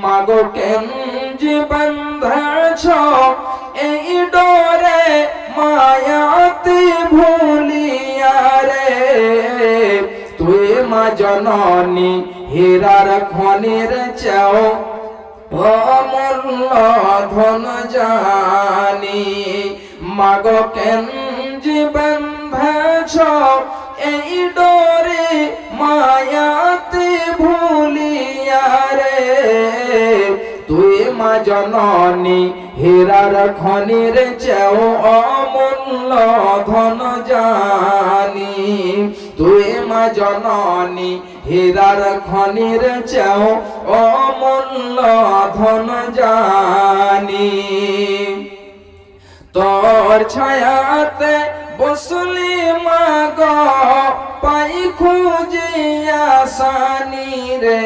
মাগো কেন যে বন্ধছ এই ডোরে মায়াতে ভুলিয়া রে তুই মা জননী হীরার খনির চাও অমূল্য ধন জানি মাগো কেন যে বন্ধছ এই ডোরে মায়াতে ভুলিয়া রে তুই মা জননী হীরার খনির চাও অমূল্য ধন জানি তুই মা জননী হীরার খনির চাও অমূল্য ধন জানি তোর ছায়াতে বসলি মাগো পাই খুঁজিয়া সানি রে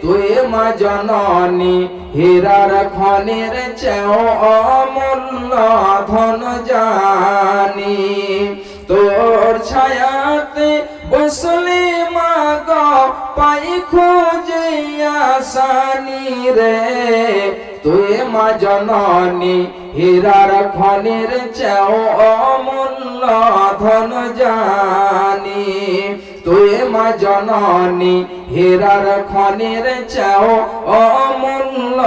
তুই মা জননী হীরার খনির চাও অমূল্য ধন জানি তোর ছায়াতে বসলি মাগো পাই খুঁজিয়া সানি রে তুই মা জননী হীরার খনির চাও অমূল্য ধন জানি তুই মা জননী হীরার খনির চাও অমূল্য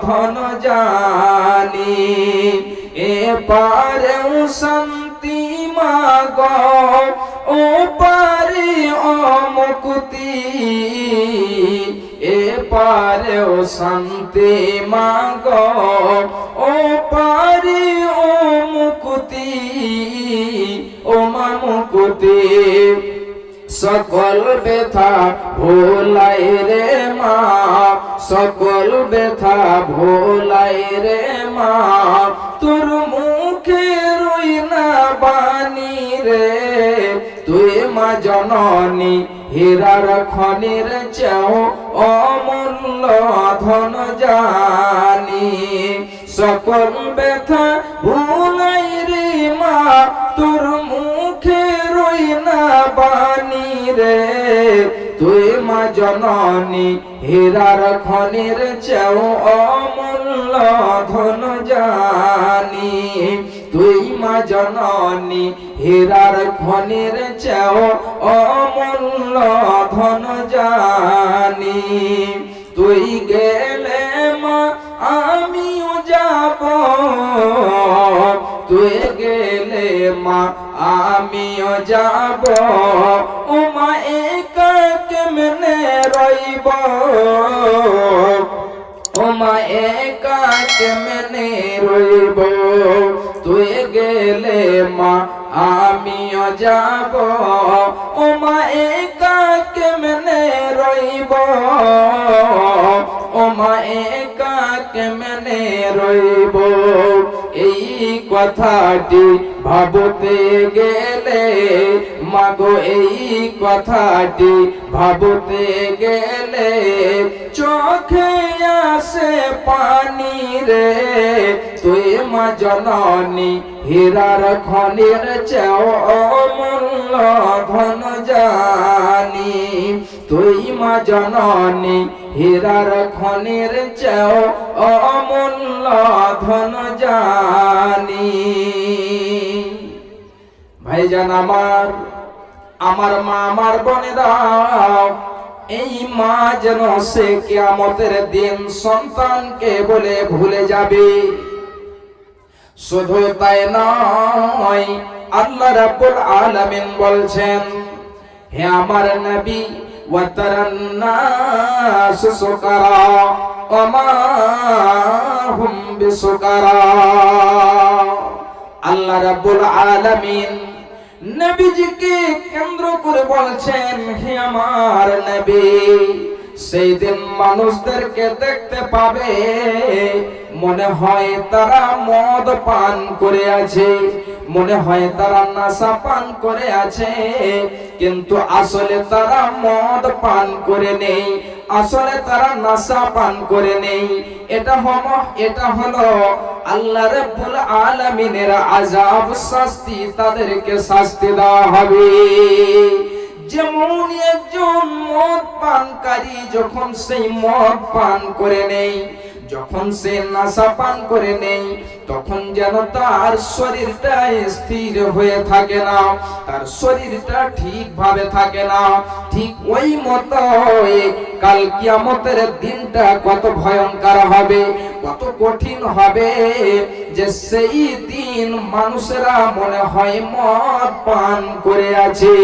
ধন জানি এ পারেও শান্তি মাগো ও পারে অমুক্তি এ পারেও শান্তি মাগো ও পারে ও মুক্তি ও মা মুক্তি সকল ব্যথা ভোলাই রে মা সকল ব্যথা ভোলাই রে মা তোর মুখে রই না বাণী রে তুই মা জননী হীরার খনির চাও অমূল্য ধন জানি সকল ব্যথা ভোলাই রে মা তোর মুখে রই না বাণী রে তুই মা জননী হীরার খনির চাও অমূল্য ধন জানি তুই মা জননী হীরার খনির চাও অমূল্য ধন জানি তুই গেলে মা আমিও যাব তুই গেলে মা আমিও যাব ও মা একা কেমনে রইব ও মা একা কেমনে রইব তুই গেলে মা আমিও যাব ও মা একা কেমনে রইব ও মা একা কেমনে রইব এই কথাটি ভাবতে গেলে মাগো এই কথাটি ভাবতে গেলে চোখে আসে পানি রে তুই মা জননী হীরার খনির চাও অমূল্য ধন জানি তুই মা জননী হীরার খনির চাও অমূল্য ধন জানি ভাইজান আমার মা আমার বোনেরাও এই মা যেন সে কিয়ামতের দিন সন্তানকে বলে ভুলে যাবে শুধু তাই নয় আল্লাহ রাব্বুল আলামিন বলছেন হে আমার নবী ওয়াতারান নাস সুকারা ওমা হুম বিসুকারা আল্লাহ রাব্বুল আলামিন নবীজিকে কেন্দ্র করে বলছেন হে আমার নবী সেই দিন মানুষদেরকে দেখতে পাবে মনে হয় তারা মদ পান করে আছে মনে হয় তারা নেশা পান করে আছে কিন্তু আসলে তারা মদ পান করে নেই আসলে তারা নেশা পান করে নেই এটা হলো আল্লাহ রাব্বুল আলামিনের আযাব শাস্তি তাদেরকে শাস্তি দেওয়া হবে যেমন একজন মদ পানকারী যখন সেই মদ পান করে নেই, যখন সে নেশা পান করে নেই, তখন যেন তার শরীরটা স্থির হয়ে থাকে না, তার শরীরটা ঠিকভাবে থাকে না। ঠিক ওই মতো কাল কিয়ামতের দিনটা কত ভয়ঙ্কর হবে, কত কঠিন হবে, যে সেই দিন মানুষেরা মনে হয় মদ পান করে আছে,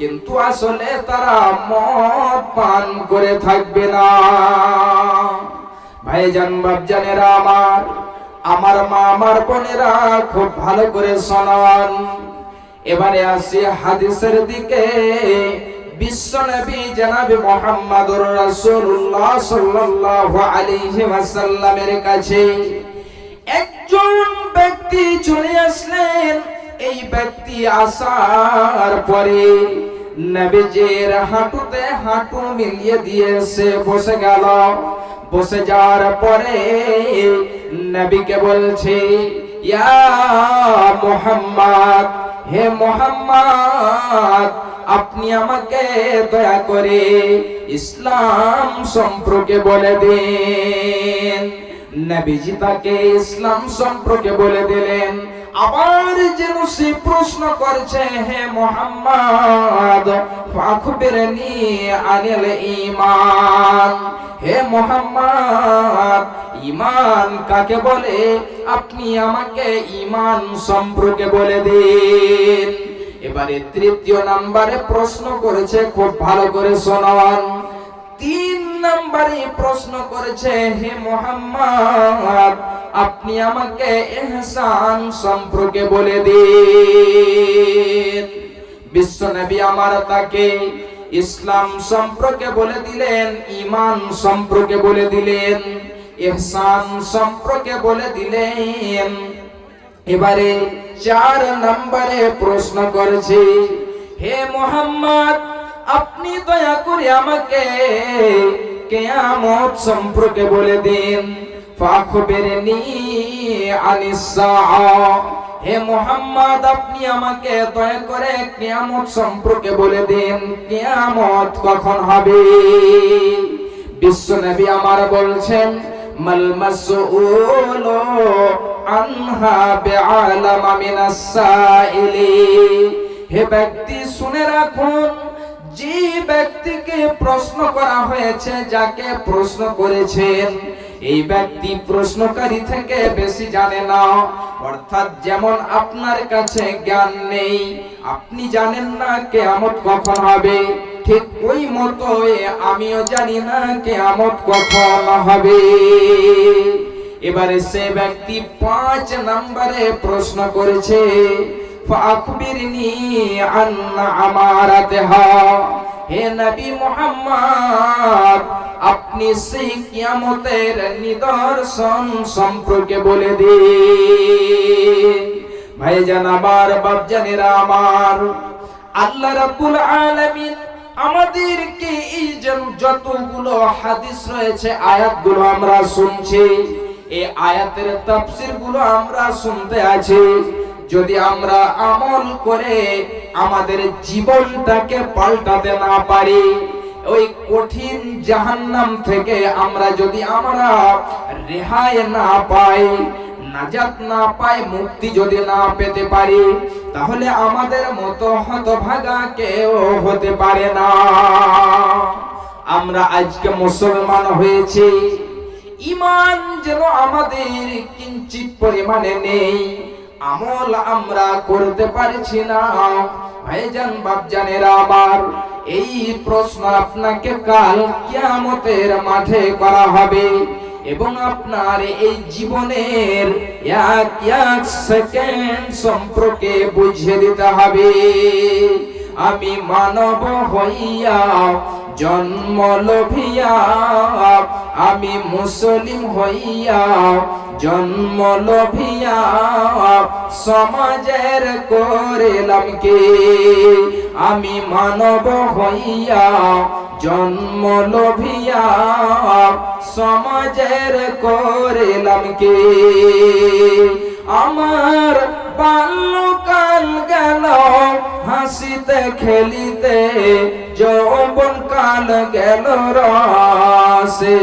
কিন্তু আসলে তারা মদ পান করে থাকবে না। ভাইজান বাপজানেরা আমার, আমার মা আমার বোনেরা খুব ভালো করে শোনান। এবারে আসি হাদিসের দিকে। বিশ্বনবী জনাবে মুহাম্মদুর রাসূলুল্লাহ সাল্লাল্লাহু আলাইহি ওয়াসাল্লামের কাছে একজন ব্যক্তি চলে আসলেন। এই ব্যক্তি আসার পরে নবীজির হাঁটুতে হাঁটু মিলিয়ে দিয়ে সে বসে গেল। বসে যাওয়ার পরে নবীকে বলছে, ইয়া মুহাম্মদ, হে মুহাম্মদ, আপনি আমাকে দয়া করে ইসলাম সম্পর্কে বলে দিন। নবীজি তাকে ইসলাম সম্পর্কে বলে দিলেন। আবার যেন সে প্রশ্ন করছে, হে মুহাম্মদ, ফাখবিরনি আনিল ঈমান, হে মুহাম্মদ, ঈমান কাকে বলে, আপনি আমাকে ঈমান সম্পর্কে বলে দিন। এবারে তৃতীয় নম্বরে প্রশ্ন করেছে, খুব ভালো করে শুনুন। 3 নম্বরে প্রশ্ন করেছে, হে মুহাম্মদ, আপনি আমাকে ইহসান সম্পর্কে বলে দিন। বিশ্বনবী আমার তাকে ইসলাম সম্পর্কে বলে দিলেন, ঈমান সম্পর্কে বলে দিলেন, ইহসান সম্পর্কে বলে দিলেন। এবারে 4 নম্বরে প্রশ্ন করেছে, হে মুহাম্মদ, আপনি দয়া করে আমাকে কিয়ামত সম্পর্কে বলে দিন। ফাখবিরনি আনিস সাআ, হে মুহাম্মদ, আপনি আমাকে দয়া করে কিয়ামত সম্পর্কে বলে দিন, কিয়ামত কখন হবে। বিশ্বনবী আমার বলছেন, মাল মাসউলু আনহা বিআলামা মিনাস সাইলি, হে ব্যক্তি শুনে রাখুন, যে ব্যক্তিকে প্রশ্ন করা হয়েছে, যাকে প্রশ্ন করেছেন, এই ব্যক্তি প্রশ্নকারী থেকে বেশি জানে না। অর্থাৎ যেমন আপনার কাছে জ্ঞান নেই, আপনি জানেন না কিয়ামত কখন হবে, ঠিক ওই মতো আমিও জানি না কিয়ামত কখন হবে। এবারে সে ব্যক্তি 5 নম্বরে প্রশ্ন করেছে, ফাখবিরনি আন আমারাতিহা, হে নবী মুহাম্মদ, আপনি সেই কিয়ামতের নিদর্শন সম্পর্কে বলে দিন। ভাইজান আমার, বাপজানেরা আমার, আল্লাহ রাব্বুল আলামিন আমাদেরকে এই যতগুলো হাদিস রয়েছে, আয়াতগুলো আমরা শুনছি, এই আয়াতের তাফসীর গুলো আমরা শুনতে আছি, যদি আমরা আমল করে আমাদের জীবনটাকে পাল্টাতে না পারি, ওই কঠিন জাহান্নাম থেকে আমরা যদি আমরা রেহাই না পাই, নাজাত না পাই, মুক্তি যদি না পেতে পারি, তাহলে আমাদের মতো হতভাগা কেউ হতে পারে না। আমরা আজকে মুসলমান হয়েছি, ঈমান যেন আমাদের কিঞ্চিত পরিমাণে নেই, আমল আমরা করতে পারছি না। ভাইজান বাপজানেরা আমার, এই প্রশ্ন আপনাকে কাল কিয়ামতের মাঠে করা হবে, এবং আপনার এই জীবনের এক এক সেকেন্ড সম্পর্কে বুঝিয়ে দিতে হবে। আমি মানব হইয়া জন্ম লোভিয়া, আমি মুসলিম হইয়া জন্ম লোভিয়া, সমাজের করিলাম কি, আমি মানব হইয়া জন্ম লোভিয়া, সমাজের করিলাম কি। আমার বাল্যকাল গেল হাসিতে খেলিতে, যৌবন কাল গেল রসে।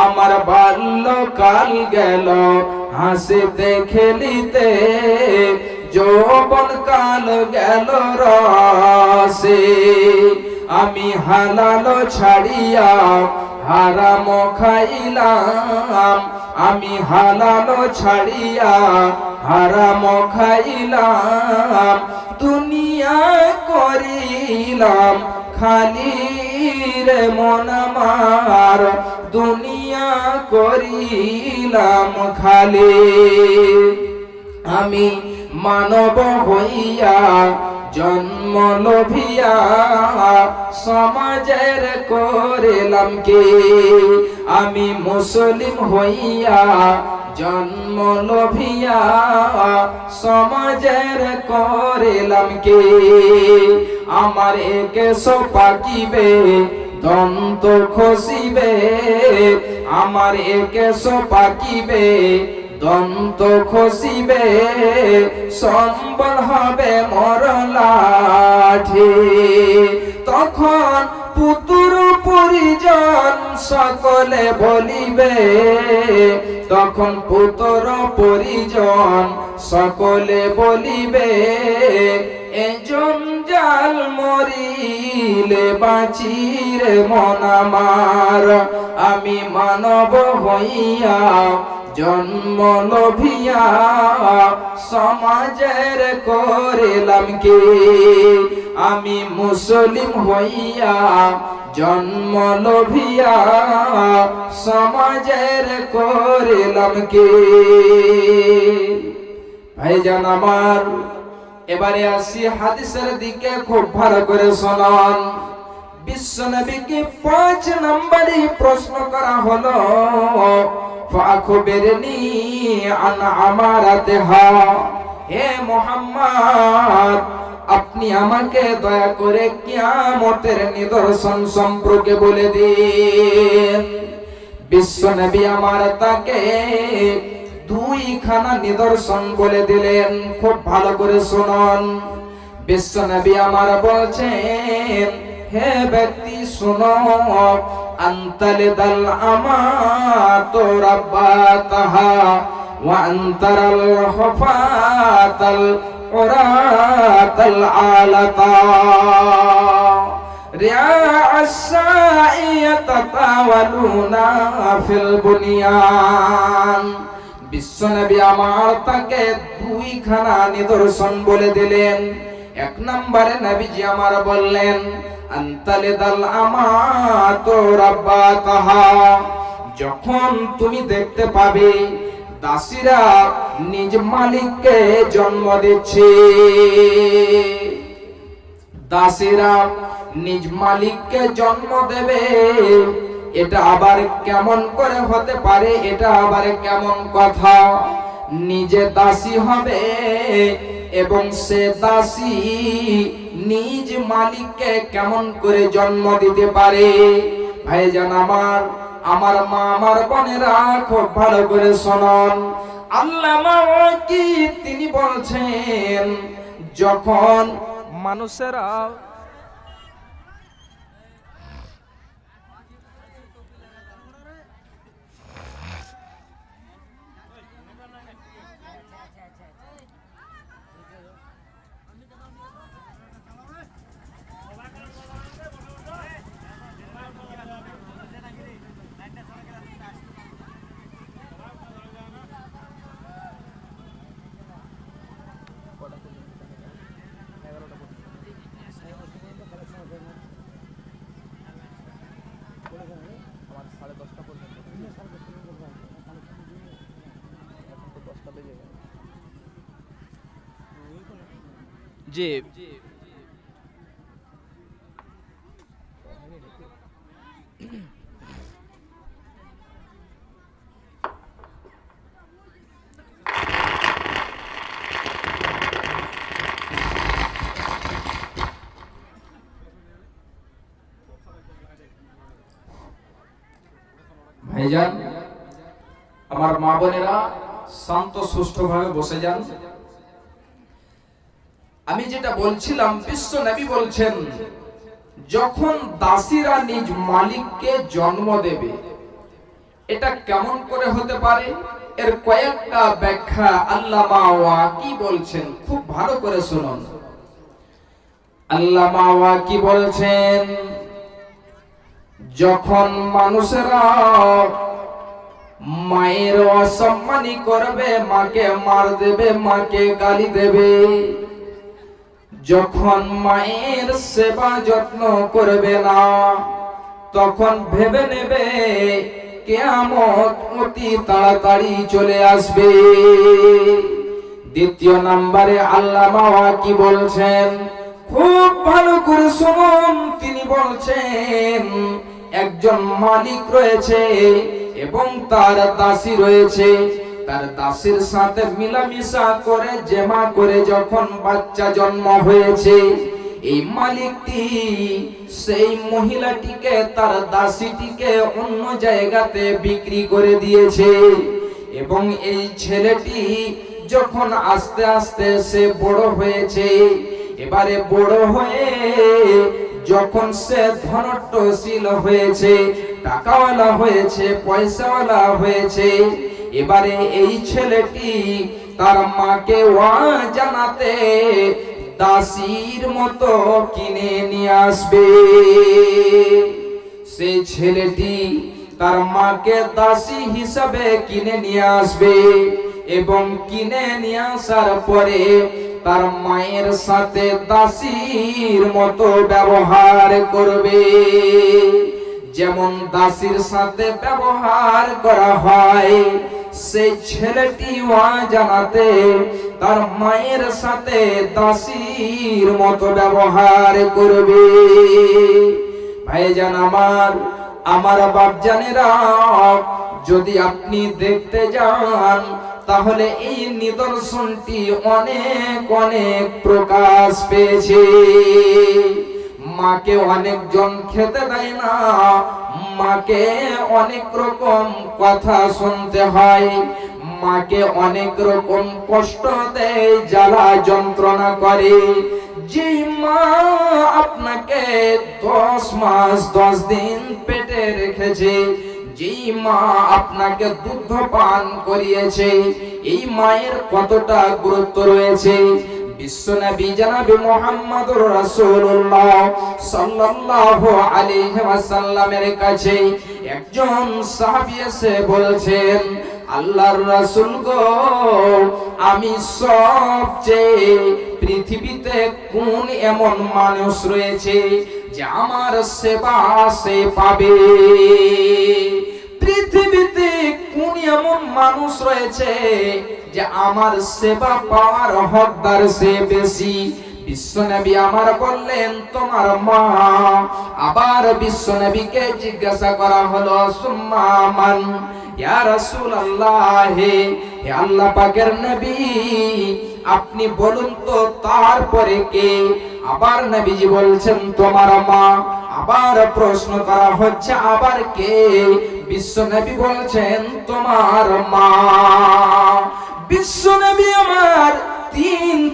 আমার বাল্যকাল গেল হাসিতে খেলিতে, যৌবন কাল গেল রসে। আমি হালাল ছাড়িয়া হারাম খাইলাম, আমি হালাল ছাড়িয়া হারাম খাইলাম, দুনিয়া করিলাম খালি রে মন আমার, দুনিয়া করিলাম খালি। আমি মানব হইয়া জন্ম লোভিয়া সমাজের করিলাম কি, আমি মুসলিম হইয়া জন্ম লোভিয়া সমাজের করিলাম কি। আমার কেশ পাকিবে দন্ত খসিবে, আমার কেশ পাকিবে দন্ত খসিবে, সম্বল হবে মোর লাঠি। তখন পুত্র পরিজন সকলে বলিবে, তখন পুত্র পরিজন সকলে বলিবে, এজন জাল মরিলে বাঁচিরে মন আমার। আমি মানব হইয়া জন্ম লোভিয়া সমাজের করিলাম কি, আমি মুসলিম হইয়া জন্ম লোভিয়া সমাজের করিলাম কি। ভাইজান আমার, এবারে আসি হাদিসের দিকে, খুব ভালো করে শোনান। বিশ্বনবীকে 5 নম্বরে প্রশ্ন করা হলো, ফাখবিরনি আন আমারাতিহা, হে মুহাম্মদ আপনি আমাকে দয়া করে কিয়ামতের নিদর্শন সম্পর্কে বলে দিন। বিশ্বনবী আমার তাকে 2খানা নিদর্শন বলে দিলেন, খুব ভালো করে শুনুন। বিশ্বনবী আমার বলছেন, হে ব্যক্তি শুনো, আনতালিদাল আমাতু রাব্বাতাহা ওয়া আনতারাল হুফাতাল উরাতাল আলাতা রিআআস সাইয়াতাতাওয়ালুনা ফিল বুনিয়ান। বিশ্বনবী আমার তাকে 2খানা নিদর্শন বলে দিলেন। 1 নম্বরে নবীজি আমার বললেন, আনতালিদাল আমাতু রাব্বাতাহা, যখন তুমি দেখতে পাবে দাসীরা নিজ মালিককে জন্ম দিচ্ছে, দাসীরা নিজ মালিককে জন্ম দেবে, এটা আবার কেমন করে হতে পারে? এটা আবার কেমন কথা? নিজে দাসী হবে এবং সে দাসী নিজ মালিককে কেমন করে জন্ম দিতে পারে? ভাইজান আমার, আমার মা, আমার বোনেরা, খুব ভালো করে শুনুন। আল্লামা ওয়াকিদ তিনি বলছেন, যখন মানুষেরা জি ভাইজান, আমার মা বোনেরা শান্ত সুষ্ঠুভাবে বসে যান। আমি যেটা বলছিলাম, বিশ্ব নবী বলছেন যখন দাসীরা নিজ মালিককে জন্ম দেবে, এটা কেমন করে হতে পারে? এর কয়েকটা ব্যাখ্যা আল্লামা ওয়াকি বলছেন, খুব ভালো করে শুনুন। আল্লামা ওয়াকি বলছেন, যখন মানুষেরা মায়ের অসম্মানী করবে, মাকে মার দেবে, মাকে গালি দেবে, যখন মায়ের সেবা যত্ন করবে না, তখন ভেবে নেবে কিয়ামত অতি তাড়াতাড়ি চলে আসবে। দ্বিতীয় নম্বরে আল্লামা ওয়াকি বলছেন, খুব ভালো করে শুনুন, তিনি বলছেন একজন মালিক রয়েছে এবং তার দাসী রয়েছে। তার দাসীর সাথে মিলামিশা করে জেমা করে যখন বাচ্চা জন্ম হয়েছে, এই মালিকটি সেই মহিলাটিকে, তার দাসীটিকে অন্য জায়গাতে বিক্রি করে দিয়েছে। এবং এই ছেলেটি যখন আস্তে আস্তে সে বড় হয়েছে, এবারে বড় হয়ে যখন সে ধনট্টশীল হয়েছে, টাকাওয়ালা হয়েছে, পয়সাওয়ালা হয়েছে, এবারে এই ছেলেটি তার মাকে জানাতে দাসীর মতো কিনে নিয়ে আসবে। সেই ছেলেটি তার মাকে দাসী হিসাবে কিনে নিয়ে আসবে এবং কিনে নিয়ে আসার পরে তার মায়ের সাথে দাসীর মতো ব্যবহার করবে। যেমন দাসীর সাথে ব্যবহার করা হয়, সেই ছেলেটি জানাতে তার মায়ের সাথে দাসীর মতো ব্যবহার করবে। ভাইজান আমার বাপজানেরা, যদি আপনি দেখতে যান তাহলে এই নিদর্শনটি অনেক অনেক প্রকাশ পেয়েছে। মাকে অনেকজন খেতে দেয় না, মাকে অনেক রকম কথা শুনতে হয়, মাকে অনেক রকম কষ্ট দেয়, জ্বালা যন্ত্রণা করে। যে মা আপনাকে 10 মাস 10 দিন পেটে রেখেছে, যেই মা আপনাকে দুধ পান করিয়েছে, এই মায়ের কতটা গুরুত্ব রয়েছে। বিশ্বনবী জনাবে মুহাম্মদুর রাসূলুল্লাহ সাল্লাল্লাহু আলাইহি ওয়াসাল্লামের কাছে একজন সাহাবী এসে বলছেন, আল্লাহর রাসূল গো, আমি সবচেয়ে পৃথিবীতে কোন এমন মানুষ রয়েছে যে আমার সেবা সে পাবে? পৃথিবীতে কোন এমন মানুষ রয়েছে যে আমার সেবা পাওয়ার হকদার সে বেশি? বিশ্বনবী আমার বললেন, তোমার মা। আবার বিশ্বনবীকে জিজ্ঞাসা করা হলো, সুম্মা মান? ইয়া রাসূলুল্লাহ, হে আল্লাহ পাকের নবী, আপনি বলুন তো তারপরে কে? আবার নবীজি বলছেন, তোমার মা। আবার প্রশ্ন করা হচ্ছে, আবার কে? বিশ্বনবী বলছেন, তোমার মা। বিশ্বনবী আমার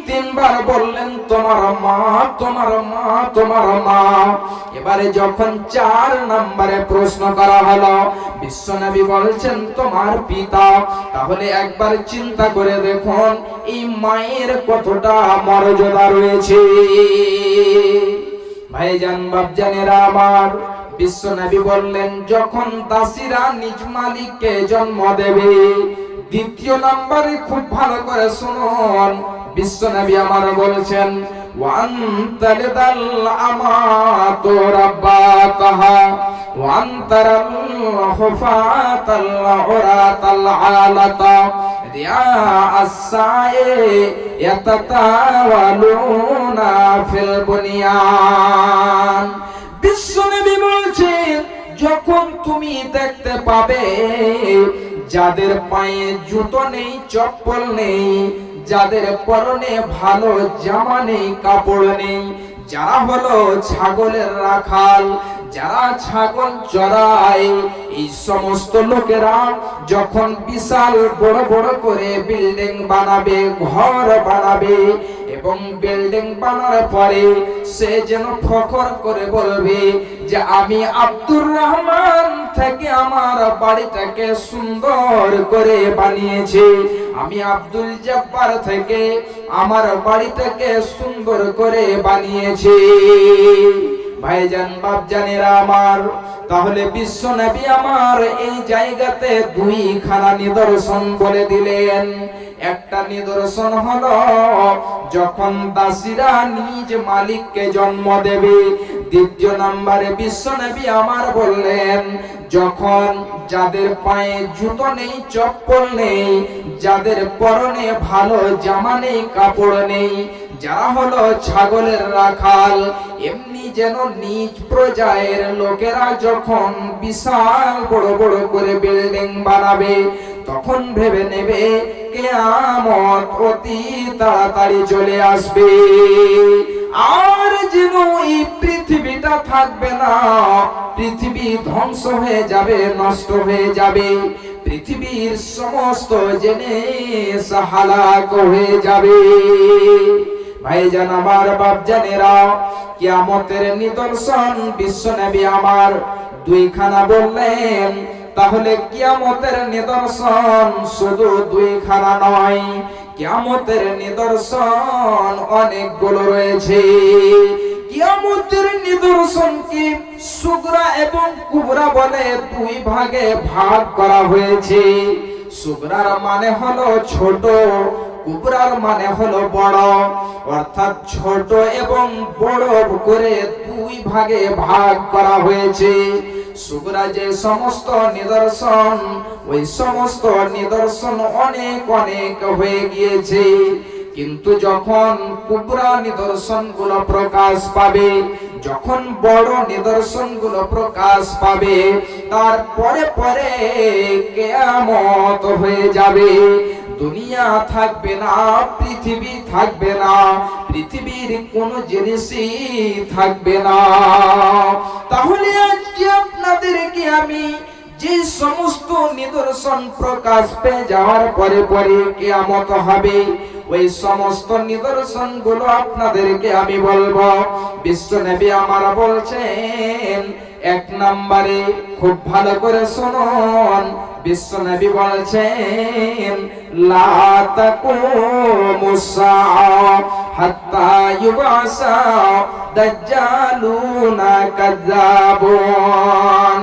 তিনবার বললেন, তোমার মা, তোমার মা, তোমার মা। এবারে যখন 4 নম্বরে প্রশ্ন করা হলো, বিশ্বনবী বলছেন, তোমার পিতা। তাহলে একবার চিন্তা করে দেখুন এই মায়ের কতটা মর্যাদা রয়েছে। ভাইজান বাপজানেরা আমার, বিশ্বনবী বললেন, যখন দাসীরা নিজ মালিককে জন্ম দেবে। দ্বিতীয় নম্বরে খুব ভালো করে শুনুন, বিশ্বনবী আমার বলছেন, ওয়ান্তালিদাল আমাতু রাব্বাতাহা ওয়ান্তারাল হুফাতাল উরাতাল আলাতা রিয়া আস-সা'i ইয়াতাতাওয়ালুনা ফিল বুনিয়ান। বিশ্বনবী বলছেন, যখন তুমি দেখতে পাবে যাদের পায়ে জুতো নেই, চপ্পল নেই, যাদের পরনে ভালো জামা নেই, কাপড় নেই, যারা হলো ছাগলের রাখাল, যারা ছাগল চড়ায়, এই সমস্ত লোকেরা যখন বিশাল বড় বড় করে বিল্ডিং বানাবে, ঘর বানাবে এবং বিল্ডিং বানার পরে সে যেন ফখর করে বলবে যে আমি আব্দুর রহমান থেকে আমার বাড়িটাকে সুন্দর করে বানিয়েছি, আমি আব্দুল জব্বার থেকে আমার বাড়িটাকে সুন্দর করে বানিয়েছি। ভাইজান বাপজানেরা আমার, তাহলে বিশ্ব নবী আমার এই জায়গাতে দুইখানা নিদর্শন বলে দিলেন। একটা নিদর্শন হলো যখন দাসীরা নিজ মালিককে জন্ম দেবে। দ্বিতীয় নম্বরে বিশ্ব নবী আমার বললেন যখন যাদের পায়ে জুতো নেই, চপ্পল নেই, যাদের পরনে ভালো জামা নেই, কাপড় নেই, যারা হলো ছাগলের রাখাল, এমনি যেন নিজ প্রজায়ের লোকেরা যখন বিশাল বড় বড় করে বিল্ডিং বানাবে তখন ভেবে নেবে কিয়ামত অতি তাড়াতাড়ি চলে আসবে। আর যেন এই পৃথিবীটা থাকবে না, পৃথিবী ধ্বংস হয়ে যাবে, নষ্ট হয়ে যাবে, পৃথিবীর সমস্ত জিনিস হালাক হয়ে যাবে। ভাইজান আমার, বাপজানেরা, কিয়ামতের নিদর্শন বিশ্ব নবী আমার দুইখানা বললেন। তাহলে কিয়ামতের নিদর্শন শুধু দুইখানা নয়, কিয়ামতের নিদর্শন অনেকগুলো রয়েছে। কিয়ামতের নিদর্শন কি সুগরা এবং কুবরা বলে দুই ভাগে ভাগ করা হয়েছে। সুগরার মানে হলো ছোট, কুবরার মানে হলো বড়, অর্থাৎ ছোট এবং বড় করে দুই ভাগে ভাগ করা হয়েছে। সুগরা যে সমস্ত নিদর্শন, ওই সমস্ত নিদর্শন অনেক অনেক হয়ে গিয়েছে, কিন্তু যখন কুবরা নিদর্শন গুলো প্রকাশ পাবে, যখন বড় নিদর্শন গুলো প্রকাশ পাবে, তারপরে পরে কিয়ামত হয়ে যাবে। দুনিয়া থাকবে না, পৃথিবী থাকবে না, পৃথিবীর কোনো জিনিসই থাকবে না। তাহলে আজকে আপনাদেরকে আমি যে সমস্ত নিদর্শন প্রকাশ পেয়ে যাওয়ার পরে পরে কিয়ামত হবে, ওই সমস্ত নিদর্শন গুলো আপনাদেরকে আমি বলবো। বিশ্ব নবী আমার বলছেন এক নম্বরে, খুব ভালো করে শুনুন, বিশ্ব নবী বলছেন লা তাকুমুস সাআ হাত্তা ইউবাসা দাজ্জালুনা কাযাবুন।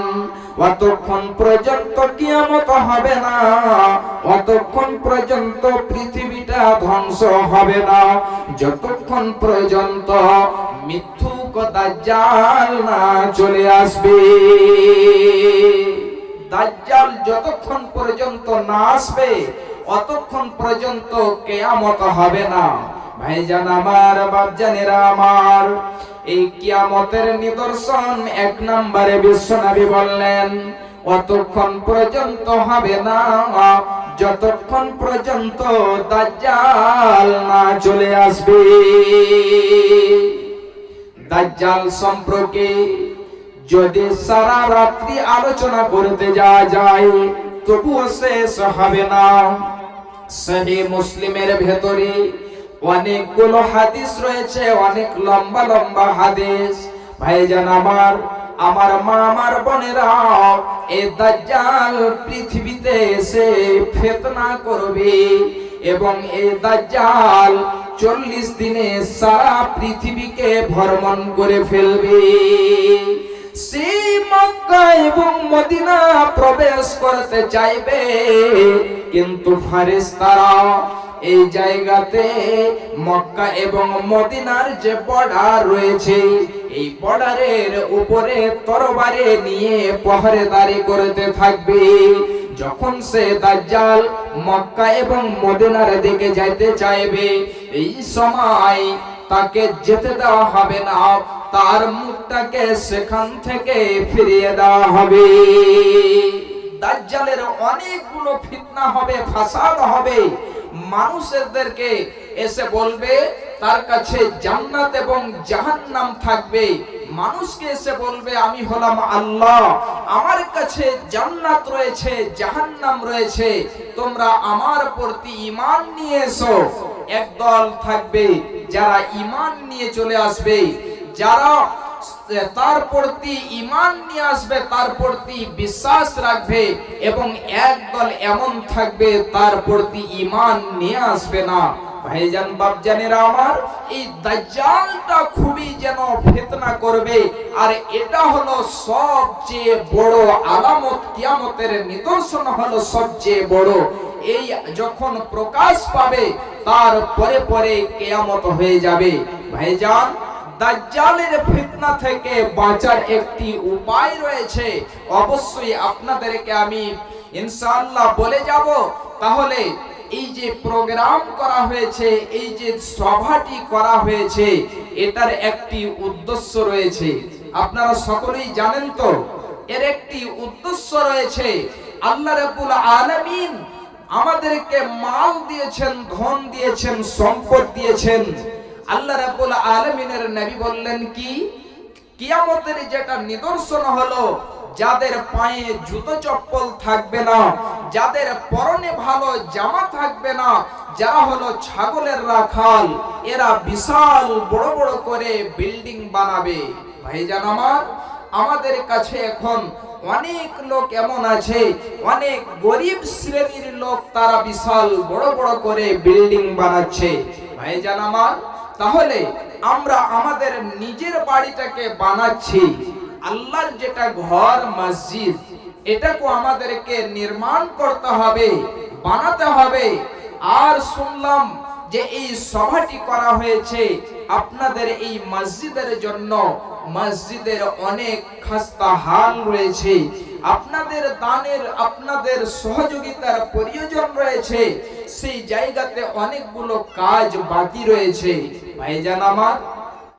অতক্ষণ পর্যন্ত কিয়ামত হবে না, অতক্ষণ পর্যন্ত পৃথিবীটা ধ্বংস হবে না, যতক্ষণ পর্যন্ত মিথ্যুক দাজ্জাল না চলে আসবে। দাজ্জাল যতক্ষণ পর্যন্ত না আসবে অতক্ষণ পর্যন্ত কিয়ামত হবে না। ভাইজান আমার, বাপজানেরা আমার, এই কিয়ামতের নিদর্শন এক নম্বরে বিশ্ব নবী বললেন অতক্ষণ পর্যন্ত হবে না যতক্ষণ পর্যন্ত দাজ্জাল না চলে আসবে। দাজ্জাল সম্পর্কে যদি সারা রাত্রি আলোচনা করতে যাওয়া যায় তবুও শেষ হবে না। সহিহ মুসলিমের ভেতরে অনেকগুলো হাদিস রয়েছে, অনেক লম্বা লম্বা হাদিস। ভাইজান আমার, আমার মা, আমার বোনেরা, এই দাজ্জাল পৃথিবীতে এসে ফিতনা করবে এবং এই দাজ্জাল 40 দিনে সারা পৃথিবীকে ভ্রমণ করে ফেলবে। সেই মক্কা এবং মদিনা প্রবেশ করতে চাইবে, কিন্তু ফেরেশতারা এই জায়গাতে মক্কা এবং মদিনার যে বর্ডার রয়েছে, এই বর্ডারের উপরে তরবারি নিয়ে পহরেদারি করতে থাকবে। যখন সে দাজ্জাল মক্কা এবং মদিনার দিকে যাইতে চাইবে, এই সময় তাকে যেতে দেওয়া হবে না, তার মুখটাকে সেখান থেকে ফিরিয়ে দেওয়া হবে। দাজ্জালের অনেকগুলো ফিতনা হবে, ফাসাদ হবে। মানুষদেরকে এসে বলবে তার কাছে জান্নাত এবং জাহান্নাম থাকবে। মানুষকে এসে বলবে আমি হলাম আল্লাহ, আমার কাছে জান্নাত রয়েছে, জাহান্নাম রয়েছে, তোমরা আমার প্রতি ঈমান নিয়ে এসো। একদল থাকবে যারা ঈমান নিয়ে চলে আসবে, যারা তার প্রতি ঈমান নিয়ে আসবে, তার প্রতি বিশ্বাস রাখবে, এবং একদল এমন থাকবে তার প্রতি ঈমান নিয়ে আসবে না। ভাইজান বাপজানেরা আমার, এই দাজ্জালটা খুবই যেন ফিতনা করবে, আর এটা হলো সবচেয়ে বড় আলামত, কিয়ামতের নিদর্শন হলো সবচেয়ে বড়। এই যখন প্রকাশ পাবে তার পরে পরে কিয়ামত হয়ে যাবে। ভাইজান, দাজ্জালের ফিতনা থেকে বাঁচার একটি উপায় রয়েছে, অবশ্যই আপনাদেরকে আমি ইনশাআল্লাহ বলে যাব। তাহলে এই যে প্রোগ্রাম করা হয়েছে, এই যে সভাটি করা হয়েছে, এটার একটি উদ্দেশ্য রয়েছে, আপনারা সকলেই জানেন তো। এর একটি উদ্দেশ্য রয়েছে, আল্লাহ রাব্বুল আলামিন আমাদেরকে মাল দিয়েছেন, ধন দিয়েছেন, সম্পদ দিয়েছেন। আল্লাহ রাব্বুল আলামিনের নবী বললেন কি, কিয়ামতের যেটা নিদর্শন হলো, যাদের পায়ে জুতো চপ্পল থাকবে না, যাদের পরনে ভালো জামা থাকবে না, যারা হলো ছাগলের রাখাল, এরা বিশাল বড় বড় করে বিল্ডিং বানাবে। ভাইজান আমার, আমাদের কাছে এখন অনেক লোক এমন আছে, অনেক গরিব শ্রেণীর লোক, তারা বিশাল বড় বড় করে বিল্ডিং বানাচ্ছে। ভাইজান আমার, তাহলে আমরা আমাদের নিজের বাড়িটাকে বানাচ্ছি, আল্লাহর যেটা ঘর মসজিদ, এটাকে আমাদেরকে নির্মাণ করতে হবে, বানাতে হবে। আর শুনলাম যে এই সভাটি করা হয়েছে আপনাদের এই মসজিদের জন্য। মসজিদের অনেক খাস্তা হাল রয়েছে, আপনাদের দানের, আপনাদের সহযোগিতার প্রয়োজন রয়েছে, সেই জায়গাতে অনেকগুলো কাজ বাকি রয়েছে। ভাইজান আমার,